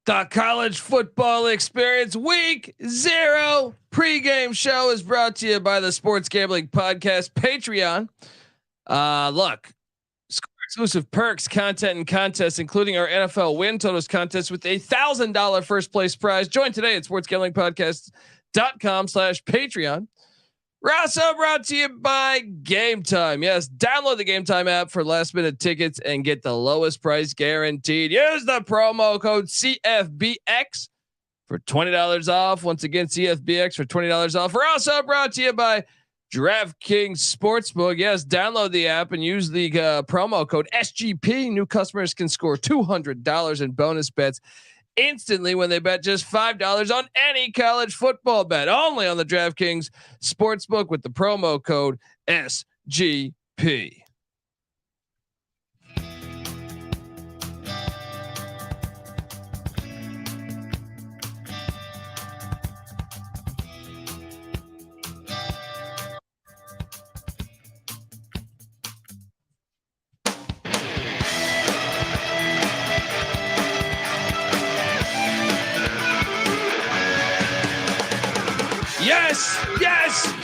The college football experience week 0 pregame show is brought to you by the Sports Gambling Podcast Patreon. Look, exclusive perks, content, and contests, including our NFL win totals contest with $1,000 first place prize. Join today at sportsgamblingpodcast.com/Patreon. We're also brought to you by Game Time. Yes, download the Game Time app for last minute tickets and get the lowest price guaranteed. Use the promo code CFBX for $20 off. Once again, CFBX for $20 off. We're also brought to you by DraftKings Sportsbook. Yes, download the app and use the promo code SGP. New customers can score $200 in bonus bets instantly when they bet just $5 on any college football bet. Only on the DraftKings Sportsbook with the promo code SGP.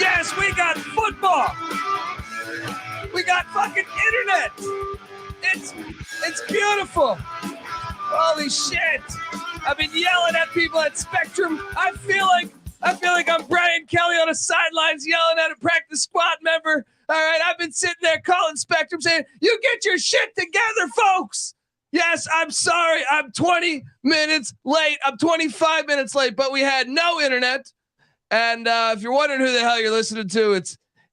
Yes, we got football. We got fucking internet. It's beautiful. Holy shit. I've been yelling at people at Spectrum. I feel like I'm Brian Kelly on the sidelines yelling at a practice squad member. All right, I've been sitting there calling Spectrum saying, "You get your shit together, folks." Yes, I'm sorry. I'm 20 minutes late. I'm 25 minutes late, but we had no internet. And if you're wondering who the hell you're listening to,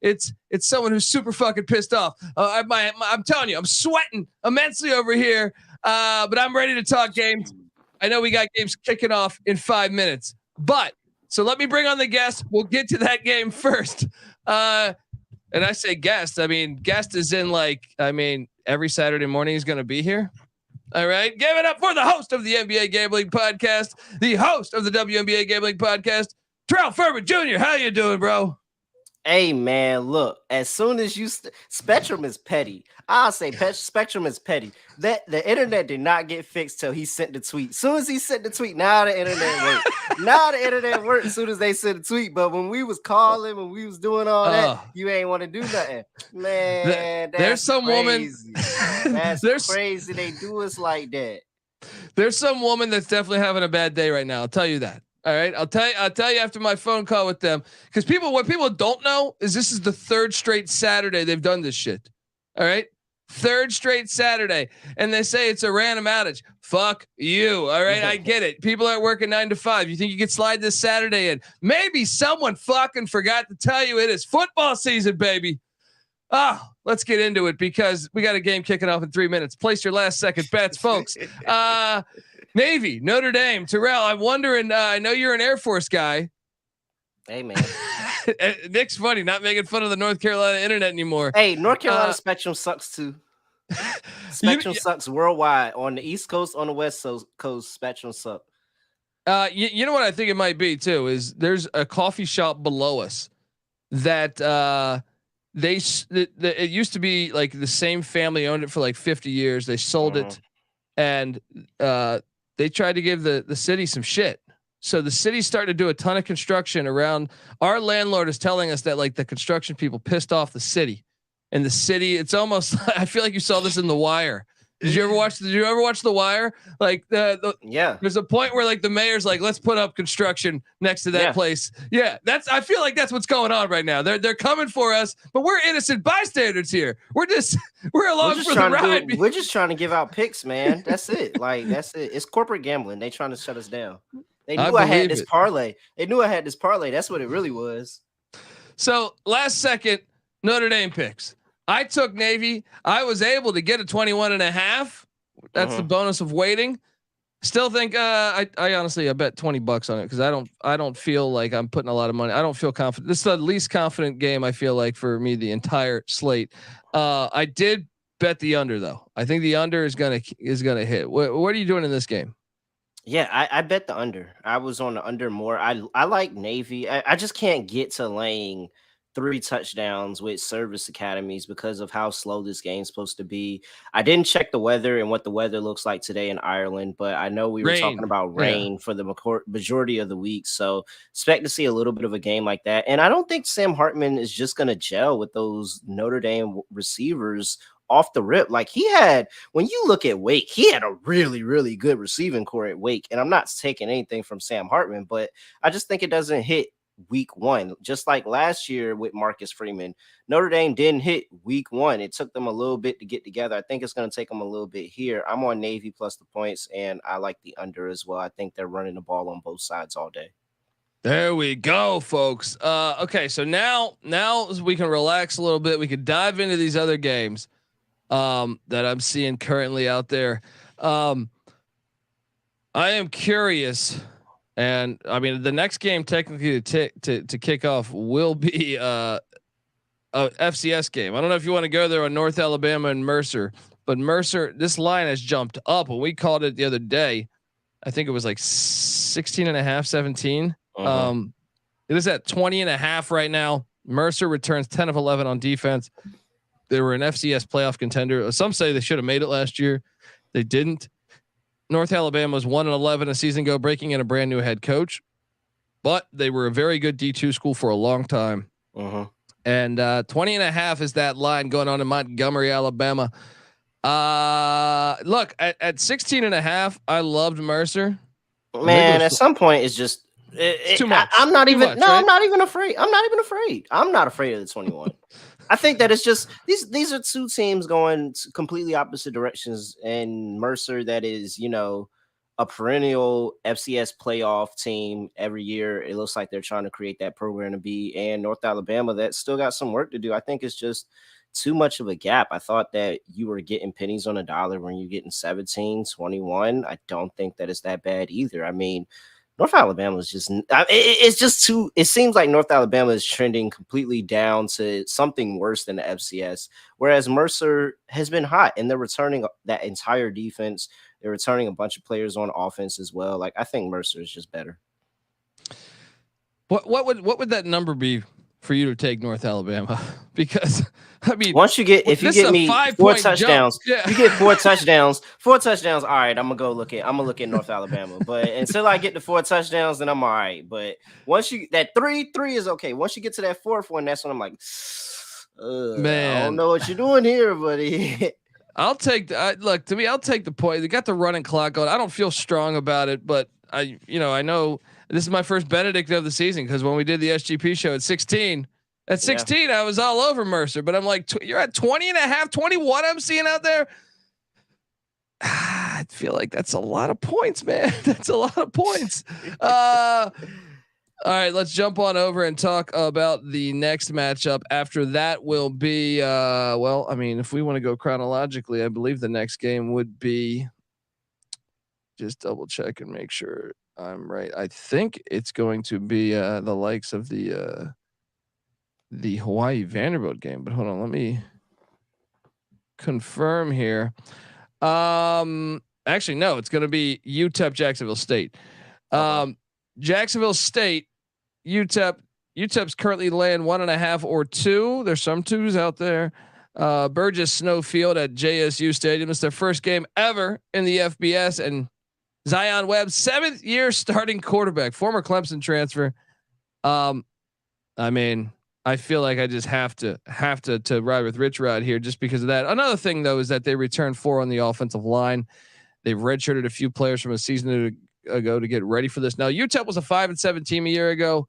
it's someone who's super fucking pissed off. I'm telling you, I'm sweating immensely over here, but I'm ready to talk games. I know we got games kicking off in 5 minutes, but so let me bring on the guest. We'll get to that game first. And I say guest, I mean guest is in every Saturday morning he's going to be here. All right, give it up for the host of the NBA Gambling Podcast, the host of the WNBA Gambling Podcast, Terrell Furman Jr. How you doing, bro? Hey, man, look, as soon as you Spectrum is petty. I'll say Spectrum is petty. That the internet did not get fixed till he sent the tweet. As soon as he sent the tweet, now the internet worked. Now the internet worked as soon as they sent the tweet. But when we was calling, when we was doing all that, you ain't want to do nothing. Man, there's some crazy. woman. That's crazy. They do us like that. There's some woman that's definitely having a bad day right now. I'll tell you that. All right, I'll tell you after my phone call with them, because what people don't know is this is the third straight Saturday they've done this shit. All right, third straight Saturday, and they say it's a random outage. Fuck you. All right, I get it. People aren't working 9 to 5. You think you could slide this Saturday in? Maybe someone fucking forgot to tell you it is football season, baby. Oh, let's get into it because we got a game kicking off in 3 minutes. Place your last second bets, folks. Navy, Notre Dame, Terrell. I'm wondering. I know you're an Air Force guy. Hey, man. Nick's funny, not making fun of the North Carolina internet anymore. Hey, North Carolina Spectrum sucks too. Spectrum sucks worldwide. On the East Coast, on the West Coast, Spectrum suck. You know what I think it might be too is there's a coffee shop below us that it used to be like the same family owned it for like 50 years. They sold it, and they tried to give the city some shit. So the city started to do a ton of construction around. Our landlord is telling us that like the construction people pissed off the city, and the city. It's almost. I feel like you saw this in The Wire. Did you ever watch The Wire? Like yeah. There's a point where like the mayor's like, let's put up construction next to that place. Yeah, I feel like that's what's going on right now. They're coming for us, but we're innocent bystanders here. We're along for the ride. We're just trying to give out picks, man. That's it. That's it. It's corporate gambling. They trying to shut us down. They knew I had this parlay. That's what it really was. So last second, Notre Dame picks. I took Navy. I was able to get a 21.5. That's the bonus of waiting. Still think I honestly I bet $20 on it because I don't feel like I'm putting a lot of money. I don't feel confident. This is the least confident game I feel like for me the entire slate. I did bet the under though. I think the under is gonna hit. What are you doing in this game? Yeah, I bet the under. I was on the under more. I like Navy. I just can't get to laying 3 touchdowns with service academies because of how slow this game's supposed to be. I didn't check the weather and what the weather looks like today in Ireland, but I know we were talking Rain. about Yeah. rain for the majority of the week. So expect to see a little bit of a game like that. And I don't think Sam Hartman is just going to gel with those Notre Dame receivers off the rip. Like when you look at Wake, he had a really, really good receiving core at Wake. And I'm not taking anything from Sam Hartman, but I just think it doesn't hit week one. Just like last year with Marcus Freeman, Notre Dame didn't hit week one. It took them a little bit to get together. I think it's going to take them a little bit here. I'm on Navy plus the points, and I like the under as well. I think they're running the ball on both sides all day. There we go, folks. Okay, so now we can relax a little bit. We can dive into these other games that I'm seeing currently out there. I am curious. And I mean, the next game technically to kick off will be a FCS game. I don't know if you want to go there on North Alabama and Mercer, but Mercer, this line has jumped up. When we called it the other day, I think it was like 16.5, 17. It is at 20.5 right now. Mercer returns 10 of 11 on defense. They were an FCS playoff contender. Some say they should have made it last year. They didn't. North Alabama was 1-11 a season ago, breaking in a brand new head coach, but they were a very good D2 school for a long time. And 20.5 is that line going on in Montgomery, Alabama. Look at 16.5. I loved Mercer. Man, at some point it's just it's too much. I'm not even. Much, no, right? I'm not even afraid. I'm not afraid of the 21. I think that it's just these are two teams going completely opposite directions, and Mercer, that is, a perennial FCS playoff team every year. It looks like they're trying to create that program to be, and North Alabama that still got some work to do. I think it's just too much of a gap. I thought that you were getting pennies on a dollar when you're getting 17, 21. I don't think that it's that bad either. I mean, North Alabama is just, it's just too, it seems like North Alabama is trending completely down to something worse than the FCS, whereas Mercer has been hot and they're returning that entire defense. They're returning a bunch of players on offense as well. Like, I think Mercer is just better. What would that number be for you to take North Alabama? Because I mean, once you get, if you get me 4 touchdowns, yeah. you get 4 touchdowns. All right, I'm gonna look at North Alabama. But until I get the 4 touchdowns, then I'm all right. But once you that three is okay. Once you get to that 4th one, that's when I'm like, man, I don't know what you're doing here, buddy. I'll take look, to me, I'll take the point. They got the running clock going. I don't feel strong about it, but I know this is my first Benedict of the season, because when we did the SGP show at 16, I was all over Mercer, but I'm like, you're at 20.5, 21. I'm seeing out there. I feel like that's a lot of points, man. That's a lot of points. All right, let's jump on over and talk about the next matchup. After that will be, well, I mean, if we want to go chronologically, I believe the next game would be, just double check and make sure I'm right. I think it's going to be the likes of the Hawaii Vanderbilt game, but hold on, let me confirm here. Actually, no, it's going to be UTEP Jacksonville State. Jacksonville State, UTEP's currently laying 1.5 or 2. There's some 2s out there. Burgess Snowfield at JSU Stadium. It's their first game ever in the FBS, and Zion Webb, 7th year starting quarterback, former Clemson transfer. I mean, I feel like I just have to ride with Rich Rod here just because of that. Another thing though is that they returned 4 on the offensive line. They've redshirted a few players from a season ago to get ready for this. Now UTEP was a 5-7 team a year ago.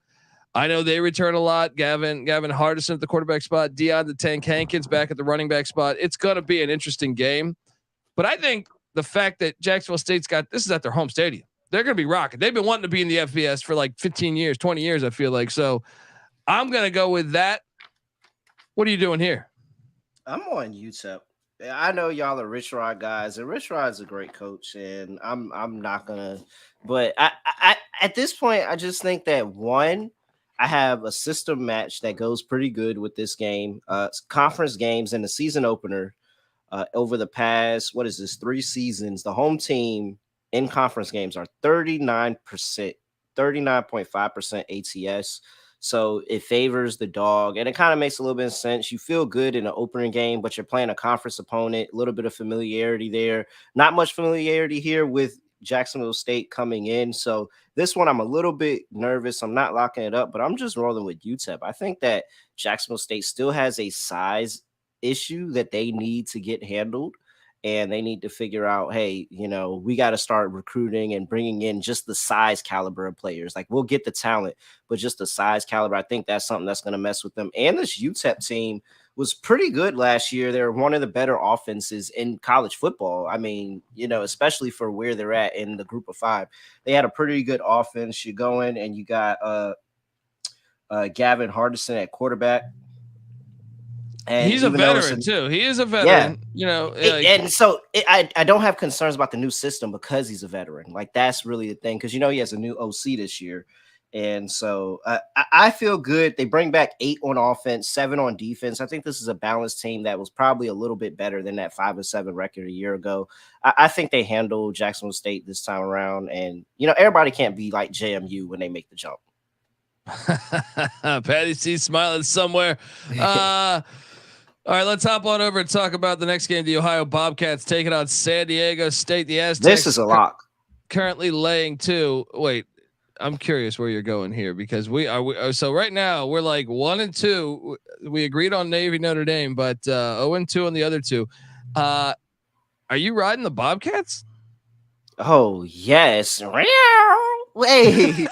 I know they return a lot. Gavin Hardison at the quarterback spot, Deion the Tank Hankins back at the running back spot. It's going to be an interesting game, but I think the fact that Jacksonville State's got, this is at their home stadium, they're going to be rocking. They've been wanting to be in the FBS for like 15 years, 20 years. I feel like, so I'm going to go with that. What are you doing here? I'm on UTEP. I know y'all are Rich Rod guys, and Rich Rod's a great coach, and I'm not gonna. But I at this point, I just think that one, I have a system match that goes pretty good with this game. Conference games and the season opener over the past 3 seasons, the home team in conference games are 39%, 39.5% ATS. So it favors the dog, and it kind of makes a little bit of sense. You feel good in the opening game, but you're playing a conference opponent, a little bit of familiarity there. Not much familiarity here with Jacksonville State coming in. So this one, I'm a little bit nervous. I'm not locking it up, but I'm just rolling with UTEP. I think that Jacksonville State still has a size issue that they need to get handled. And they need to figure out, hey, we got to start recruiting and bringing in just the size caliber of players. Like, we'll get the talent, but just the size caliber. I think that's something that's going to mess with them. And this UTEP team was pretty good last year. They're one of the better offenses in college football. I mean, especially for where they're at in the group of 5, they had a pretty good offense. You go in and you got Gavin Hardison at quarterback. And he's a veteran too. He is a veteran, and so I don't have concerns about the new system because he's a veteran. Like, that's really the thing, because he has a new OC this year, and so I feel good. They bring back 8 on offense, 7 on defense. I think this is a balanced team that was probably a little bit better than that 5-7 record a year ago. I think they handle Jacksonville State this time around, and everybody can't be like JMU when they make the jump. Patty C smiling somewhere. All right, let's hop on over and talk about the next game. The Ohio Bobcats taking on San Diego State. The Aztecs. This is a lock. Currently laying 2. Wait, I'm curious where you're going here, because we are. So right now we're like 1-2. We agreed on Navy Notre Dame, but 0-2 on the other 2. Are you riding the Bobcats? Oh yes. Wait,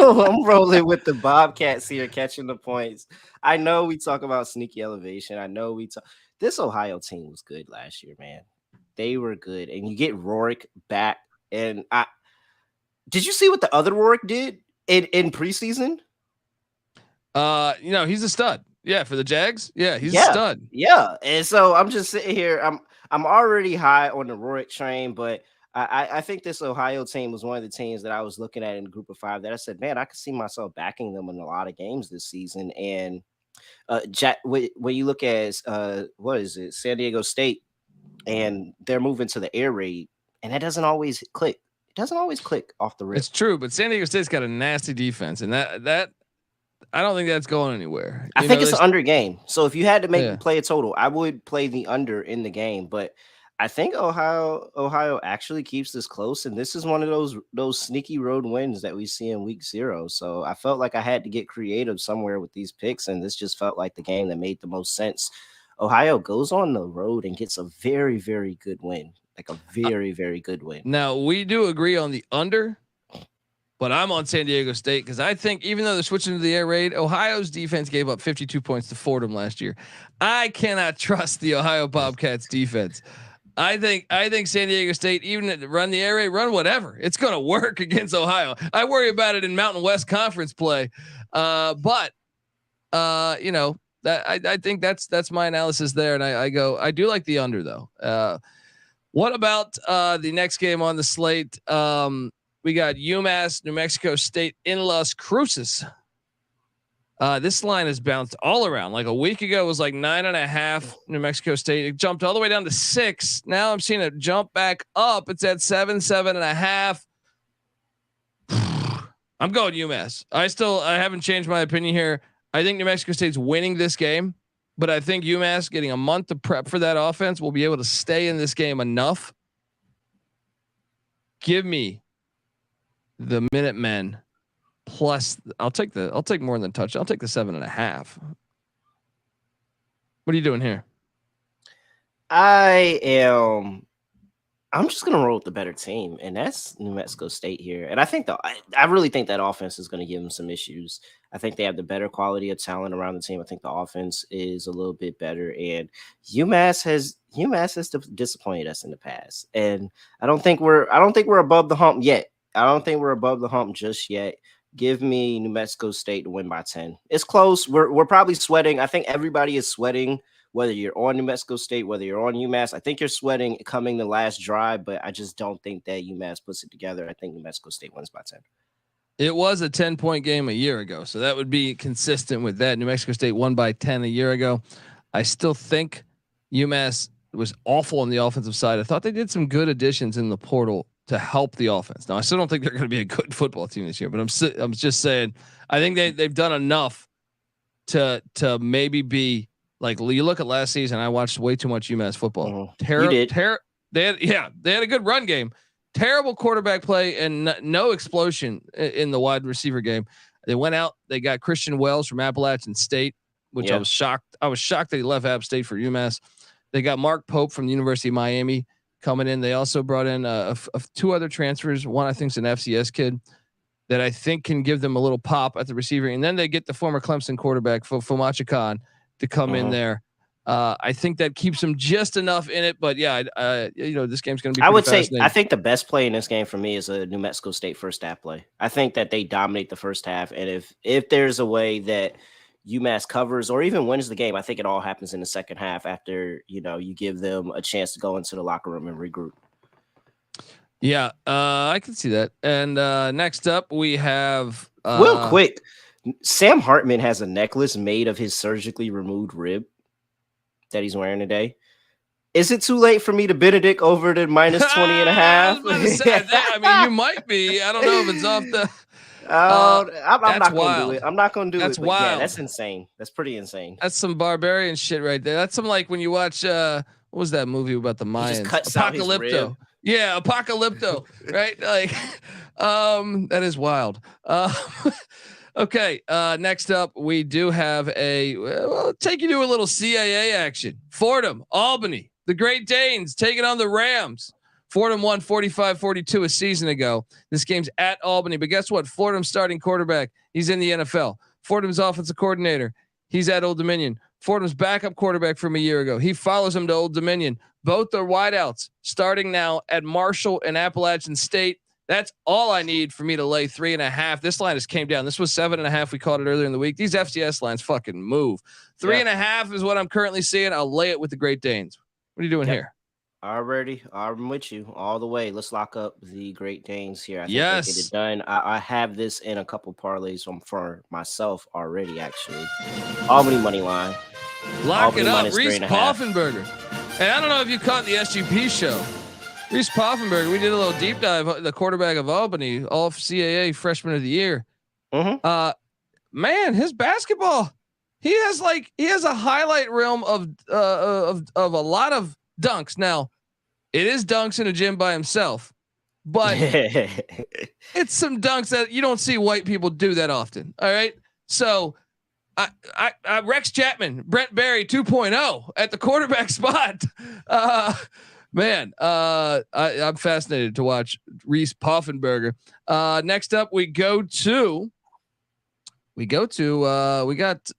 I'm rolling with the Bobcats here, catching the points. I know we talk about sneaky elevation. I know this Ohio team was good last year, man. They were good, and you get Rourke back. And did you see what the other Rourke did in preseason? He's a stud. Yeah, for the Jags. Yeah, he's a stud. Yeah, and so I'm just sitting here. I'm already high on the Rourke train, but I think this Ohio team was one of the teams that I was looking at in the group of 5 that I said, man, I could see myself backing them in a lot of games this season. And when you look at what is it, San Diego State, and they're moving to the air raid, and that doesn't always click. It doesn't always click off the rip. It's true, but San Diego State's got a nasty defense, and that I don't think that's going anywhere. I think it's an under game. So if you had to play a total, I would play the under in the game, but I think Ohio actually keeps this close, and this is one of those sneaky road wins that we see in week 0. So I felt like I had to get creative somewhere with these picks, and this just felt like the game that made the most sense. Ohio goes on the road and gets a very, very good win, like a very, very good win. Now, we do agree on the under, but I'm on San Diego State because I think even though they're switching to the air raid, Ohio's defense gave up 52 points to Fordham last year. I cannot trust the Ohio Bobcats defense. I think San Diego State, even to run the air raid, run whatever, it's going to work against Ohio. I worry about it in Mountain West Conference play, but that I think that's my analysis there, and I do like the under though. What about the next game on the slate? We got UMass, New Mexico State in Las Cruces. This line has bounced all around. Like a week ago, it was like 9.5 New Mexico State. It jumped all the way down to 6. Now I'm seeing it jump back up. It's at 7.5. I'm going UMass. I haven't changed my opinion here. I think New Mexico State's winning this game, but I think UMass getting a month to prep for that offense will be able to stay in this game enough. Give me the Minutemen plus. I'll take more than a touch. I'll take the 7.5. What are you doing here? I'm just gonna roll with the better team, and that's New Mexico State here. And I think I really think that offense is going to give them some issues. I think they have the better quality of talent around the team. I think the offense is a little bit better, and UMass has disappointed us in the past. And I don't think we're above the hump yet. I don't think we're above the hump just yet. Give me New Mexico State to win by 10. It's close. We're probably sweating. I think everybody is sweating. Whether you're on New Mexico State, whether you're on UMass, I think you're sweating coming the last drive, but I just don't think that UMass puts it together. I think New Mexico State wins by 10. It was a 10-point game a year ago, so that would be consistent with that. New Mexico State won by 10 a year ago. I still think UMass was awful on the offensive side. I thought they did some good additions in the portal to help the offense. Now, I still don't think they're going to be a good football team this year, but I'm just saying I think they've done enough to maybe be like, you look at last season. I watched way too much UMass football. They had a good run game, terrible quarterback play, and no explosion in the wide receiver game. They went out, they got Christian Wells from Appalachian State, which I was shocked. I was shocked that he left App State for UMass. They got Mark Pope from the University of Miami coming in. They also brought in two other transfers. One I think is an FCS kid that I think can give them a little pop at the receiver. And then they get the former Clemson quarterback Fumacha Khan to come in there. I think that keeps them just enough in it, but this game's going to be. I would say I think the best play in this game for me is a New Mexico State first half play. I think that they dominate the first half, and if there's a way that UMass covers or even wins the game, I think it all happens in the second half after you give them a chance to go into the locker room and regroup. Yeah, I can see that. And next up, we have real quick. Sam Hartman has a necklace made of his surgically removed rib that he's wearing today. Is it too late for me to Benedict over to minus 20 and a half? I mean, you might be. I don't know if it's off the. I'm not going to do it. I'm not going to do that's it. Wild. Yeah, that's insane. That's pretty insane. That's some barbarian shit right there. That's some like when you watch what was that movie about the Mayans? Apocalypto. Yeah, Apocalypto. Right? Like, that is wild. Okay. Next up, we do have we'll take you to a little CAA action. Fordham, Albany, the Great Danes taking on the Rams. Fordham won 45-42 a season ago. This game's at Albany, but guess what? Fordham's starting quarterback, he's in the NFL. Fordham's offensive coordinator, he's at Old Dominion. Fordham's backup quarterback from a year ago, he follows him to Old Dominion. Both are wideouts starting now at Marshall and Appalachian State. That's all I need for me to lay 3.5. This line just came down. This was 7.5. We called it earlier in the week. These FCS lines fucking move. 3.5 is what I'm currently seeing. I'll lay it with the Great Danes. What are you doing here? Already, I'm with you all the way. Let's lock up the Great Danes here. I think they get it done. I have this in a couple parlays for myself already, actually. Albany money line. Lock Albany it up. Reese Poffenberger. And I don't know if you caught the SGP show. Reese Poffenberger, we did a little deep dive. The quarterback of Albany, all CAA freshman of the year. Man, his basketball, he has a highlight realm of a lot of dunks. Now, it is dunks in a gym by himself, but it's some dunks that you don't see white people do that often. All right, so I Rex Chapman, Brent Berry 2.0 at the quarterback spot. Man, I'm fascinated to watch Reese Poffenberger. Next up, we got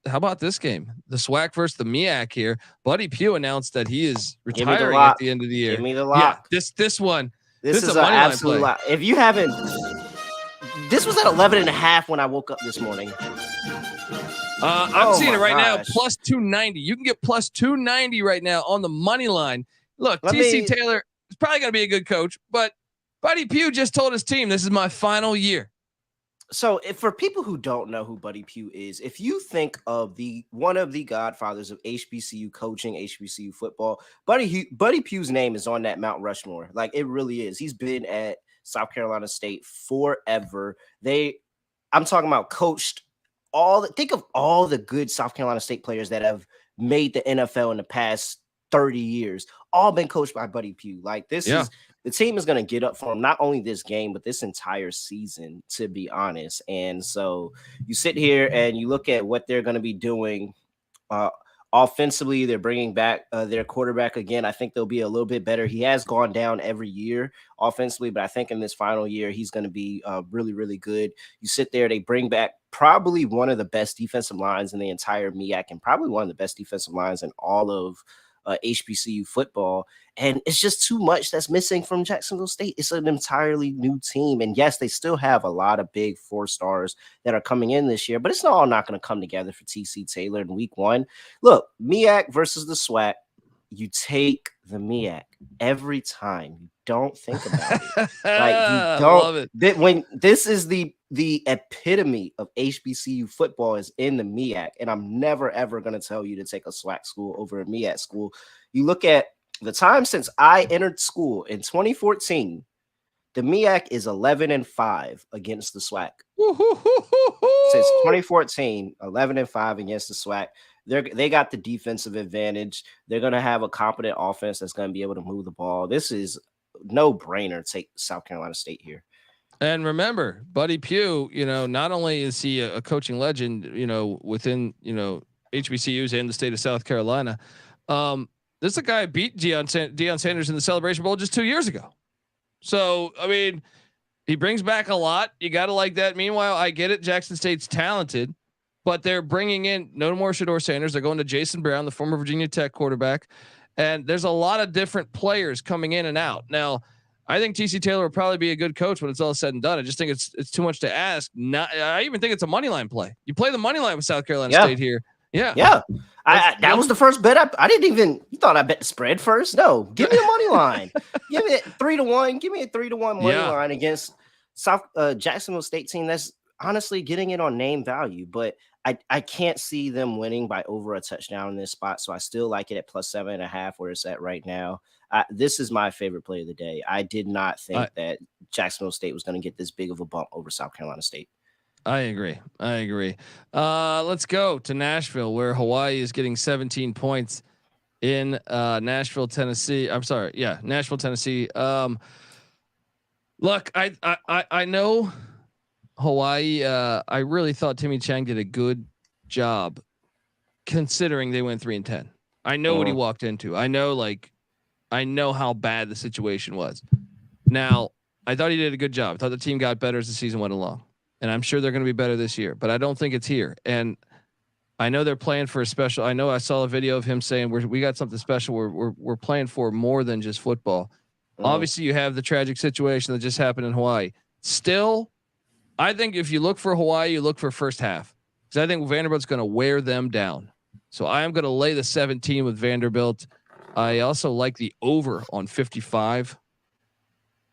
how about this game? The SWAC versus the MEAC here. Buddy Pugh announced that he is retiring at the end of the year. Give me the lock. Yeah, this one. This is an absolute lock. If you haven't, this was at 11.5 when I woke up this morning. I'm seeing it right now, plus 290. You can get plus 290 right now on the money line. Look, TC Taylor is probably going to be a good coach, but Buddy Pugh just told his team, this is my final year. So for people who don't know who Buddy Pugh is, if you think of one of the godfathers of HBCU coaching, HBCU football, Buddy Pugh's name is on that Mount Rushmore. Like, it really is. He's been at South Carolina State forever. I'm talking about coached think of all the good South Carolina State players that have made the NFL in the past 30 years, all been coached by Buddy Pugh. Like, the team is going to get up for him, not only this game, but this entire season, to be honest. And so you sit here and you look at what they're going to be doing offensively. They're bringing back their quarterback again. I think they'll be a little bit better. He has gone down every year offensively, but I think in this final year, he's going to be really, really good. You sit there, they bring back probably one of the best defensive lines in the entire MEAC and probably one of the best defensive lines in all of HBCU football, and it's just too much that's missing from Jacksonville State. It's an entirely new team, and yes, they still have a lot of big 4 stars that are coming in this year, but it's all not going to come together for TC Taylor in week 1. Look, MEAC versus the SWAC, you take the MEAC every time. You don't think about it. Like, you don't. Love it. When this is the epitome of HBCU football is in the MEAC, and I'm never ever going to tell you to take a SWAC school over a MEAC school. You look at the time since I entered school in 2014, the MEAC is 11-5 against the SWAC. Woo-hoo-hoo-hoo-hoo. Since 2014, 11-5 against the SWAC. They got the defensive advantage. They're going to have a competent offense that's going to be able to move the ball. This is no brainer. Take South Carolina State here. And remember, Buddy Pugh, not only is he a coaching legend, within, HBCUs and the state of South Carolina, this is a guy beat Deion Sanders in the Celebration Bowl just 2 years ago. So, I mean, he brings back a lot. You got to like that. Meanwhile, I get it. Jackson State's talented, but they're bringing in no more Shedeur Sanders. They're going to Jason Brown, the former Virginia Tech quarterback. And there's a lot of different players coming in and out. Now, I think TC Taylor will probably be a good coach when it's all said and done. I just think it's too much to ask. I even think it's a money line play. You play the money line with South Carolina State here. Yeah. That was the first bet. I didn't even. You thought I bet the spread first? No, give me a money line. Give me it 3-1. Give me a 3-1 money line against Jacksonville State team that's honestly getting it on name value, but I can't see them winning by over a touchdown in this spot. So I still like it at +7.5 where it's at right now. This is my favorite play of the day. I did not think that Jacksonville State was going to get this big of a bump over South Carolina State. I agree. Let's go to Nashville, where Hawaii is getting 17 points in Nashville, Tennessee. I'm sorry. Yeah. Nashville, Tennessee. Look, I know Hawaii. I really thought Timmy Chang did a good job considering they went 3-10. I know what he walked into. I know how bad the situation was. Now, I thought he did a good job. I thought the team got better as the season went along. And I'm sure they're going to be better this year, but I don't think it's here. And I know they're playing for a special. I know I saw a video of him saying we got something special. We're playing for more than just football. Obviously, you have the tragic situation that just happened in Hawaii. Still, I think if you look for Hawaii, you look for first half, because I think Vanderbilt's going to wear them down. So I am going to lay the 17 with Vanderbilt. I also like the over on 55.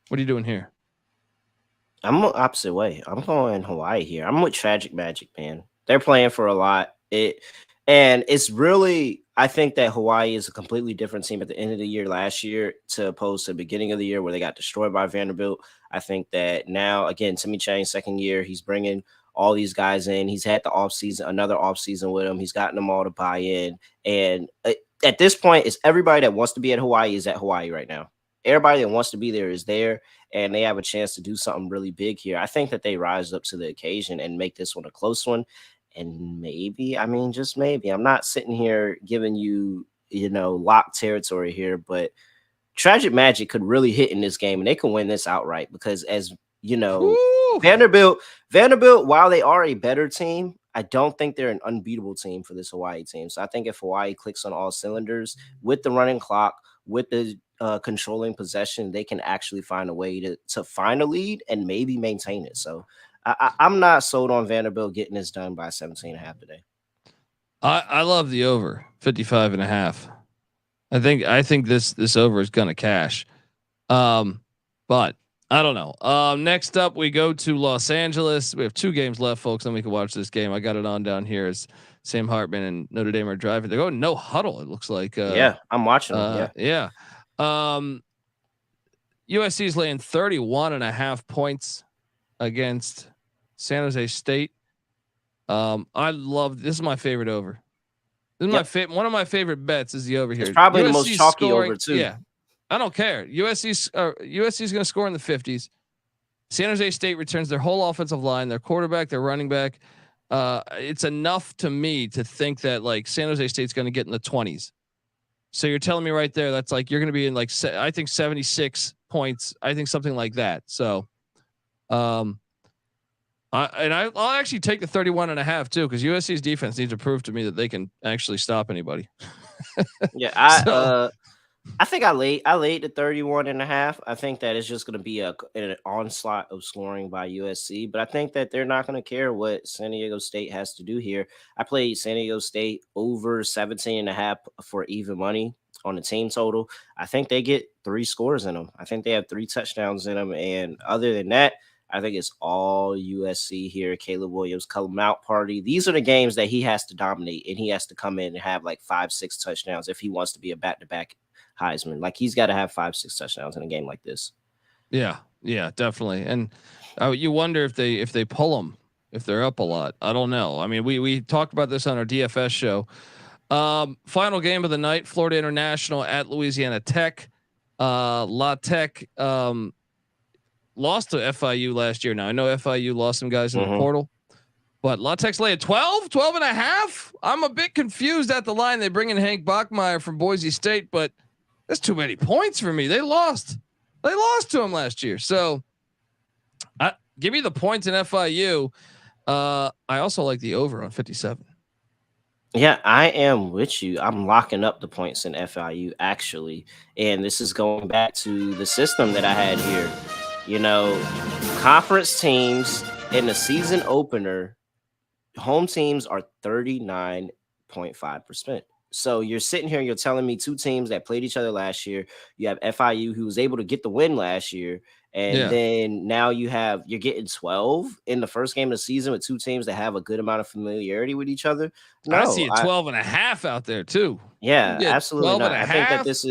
What are you doing here? I'm opposite way. I'm going Hawaii here. I'm with Tragic Magic, man. They're playing for a lot. It's really, I think that Hawaii is a completely different team at the end of the year last year to opposed to the beginning of the year where they got destroyed by Vanderbilt. I think that now, again, Timmy Chang's second year, he's bringing all these guys in. He's had another offseason with them. He's gotten them all to buy in. And at this point, it's everybody that wants to be at Hawaii is at Hawaii right now. Everybody that wants to be there is there, and they have a chance to do something really big here. I think that they rise up to the occasion and make this one a close one. And maybe, just maybe, I'm not sitting here giving you, locked territory here, but Tragic Magic could really hit in this game and they can win this outright because Vanderbilt, while they are a better team, I don't think they're an unbeatable team for this Hawaii team. So I think if Hawaii clicks on all cylinders with the running clock, with the controlling possession, they can actually find a way to find a lead and maybe maintain it. So I'm not sold on Vanderbilt getting this done by 17.5 today. I love the over 55.5. I think this over is going to cash. But I don't know. Next up we go to Los Angeles. We have 2 games left, folks. Then we can watch this game. I got it on down here. It's Sam Hartman and Notre Dame are driving. They're going no huddle. It looks like, I'm watching them. Yeah. USC is laying 31.5 points against San Jose State. I love this. Is my favorite over. This is one of my favorite bets is the over here. It's probably USC the most chalky scoring, over too. Yeah, I don't care. USC is going to score in the 50s. San Jose State returns their whole offensive line, their quarterback, their running back. It's enough to me to think that like San Jose State's going to get in the 20s. So you're telling me right there that's like you're going to be in I think 76 points. I think something like that. So, I'll actually take the 31.5 too, because USC's defense needs to prove to me that they can actually stop anybody. I think I laid the 31.5. I think that it's just going to be an onslaught of scoring by USC, but I think that they're not going to care what San Diego State has to do here. I played San Diego State over 17.5 for even money on the team total. I think they get 3 scores in them. I think they have 3 touchdowns in them. And other than that, I think it's all USC here. Caleb Williams, come out party. These are the games that he has to dominate, and he has to come in and have like 5-6 touchdowns if he wants to be a back-to-back Heisman. Like he's got to have 5-6 touchdowns in a game like this. Yeah. Yeah, definitely. And you wonder if they pull them, if they're up a lot. I don't know. I mean, we talked about this on our DFS show. Final game of the night: Florida International at Louisiana Tech. La Tech lost to FIU last year. Now I know FIU lost some guys in the portal, but La Tech's laying 12 and a half. I'm a bit confused at the line. They bring in Hank Bachmeier from Boise State, but that's too many points for me. They lost to him last year. So give me the points in FIU. I also like the over on 57. Yeah, I am with you. I'm locking up the points in FIU actually. And this is going back to the system that I had here. You know, conference teams in the season opener, home teams are 39.5%. So you're sitting here and you're telling me two teams that played each other last year. You have FIU, who was able to get the win last year. And then now you're getting 12 in the first game of the season with two teams that have a good amount of familiarity with each other. No, I see a 12 and a half out there too. Yeah, absolutely not. I think that this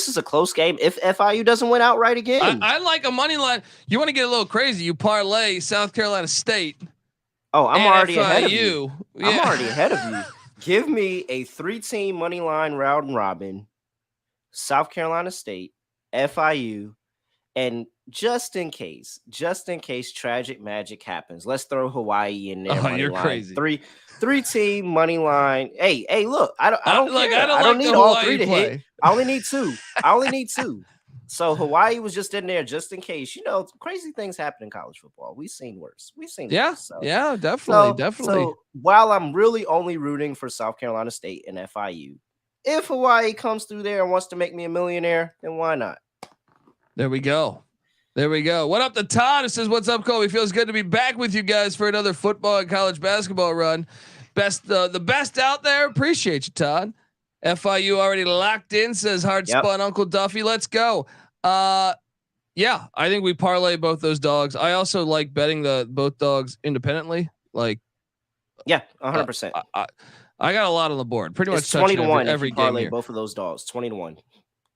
is a close game if FIU doesn't win outright again. I like a money line. You want to get a little crazy? You parlay South Carolina State. Oh, I'm already FIU. ahead of you. Yeah. I'm already ahead of you. Give me a 3-team money line round robin, South Carolina State, FIU, and just in case tragic magic happens, let's throw Hawaii in there. Oh, you're line. Crazy. 3-team money line. Hey, look, I don't care. I don't need all three to hit. I only need two. So Hawaii was just in there just in case. You know, crazy things happen in college football. We've seen worse. Worse, so. Yeah, definitely. So while I'm really only rooting for South Carolina State and FIU, if Hawaii comes through there and wants to make me a millionaire, then why not? There we go. What up to Todd? It says, "What's up, Colby? Feels good to be back with you guys for another football and college basketball run. The best out there. Appreciate you, Todd." FIU already locked in, says hard spun Uncle Duffy. Let's go. Yeah, I think we parlay both those dogs. I also like betting both dogs independently. Like, yeah, 100%. I got a lot on the board. Pretty much 20-1 every parlay game. Both of those dogs, 20-1.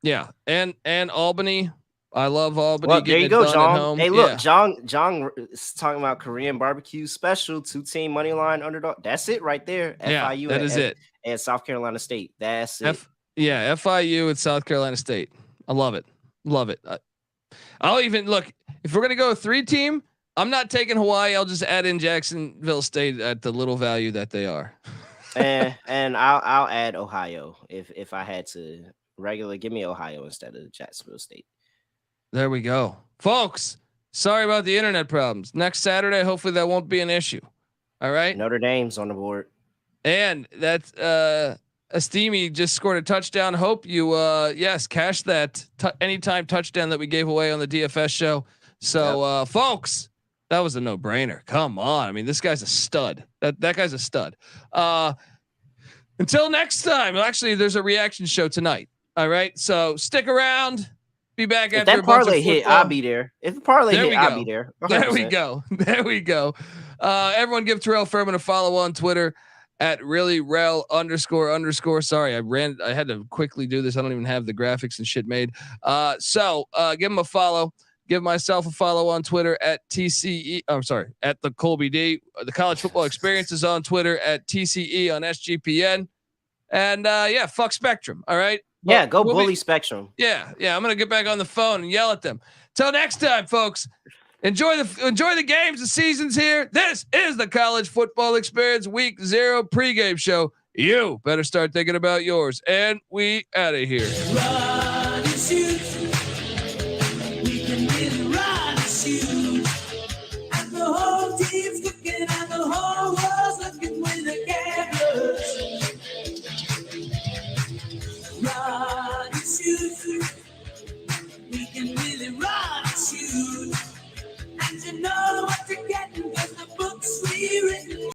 Yeah, and Albany. I love Albany. Well, there you go, John. Hey, look, yeah. John is talking about Korean barbecue special, 2-team money line underdog. That's it right there. FIU that is it. And South Carolina State. That's it. FIU and South Carolina State. I love it. I'll even look if we're gonna go 3-team. I'm not taking Hawaii. I'll just add in Jacksonville State at the little value that they are. and I'll add Ohio if I had to regularly. Give me Ohio instead of Jacksonville State. There we go, folks. Sorry about the internet problems. Next Saturday, hopefully that won't be an issue. All right. Notre Dame's on the board. And that's Estimi just scored a touchdown. Hope you cash that anytime touchdown that we gave away on the DFS show. So folks, that was a no-brainer. Come on. I mean, this guy's a stud. That guy's a stud. Until next time. Actually, there's a reaction show tonight. All right. So stick around. Be back after that parlay hit. I'll be there. If the parlay hit, I'll be there. 100%. There we go. Everyone give Terrell Furman a follow on Twitter at reallyRel __. Sorry, I had to quickly do this. I don't even have the graphics and shit made. So give him a follow. Give myself a follow on Twitter at TCE. I'm sorry, at the Colby D. The College Football Experience is on Twitter at TCE on SGPN. And fuck Spectrum. All right. Yeah, go bully Spectrum. Yeah. I'm gonna get back on the phone and yell at them. Till next time, folks. Enjoy the games. The season's here. This is the College Football Experience Week 0 pregame show. You better start thinking about yours. And we out of here.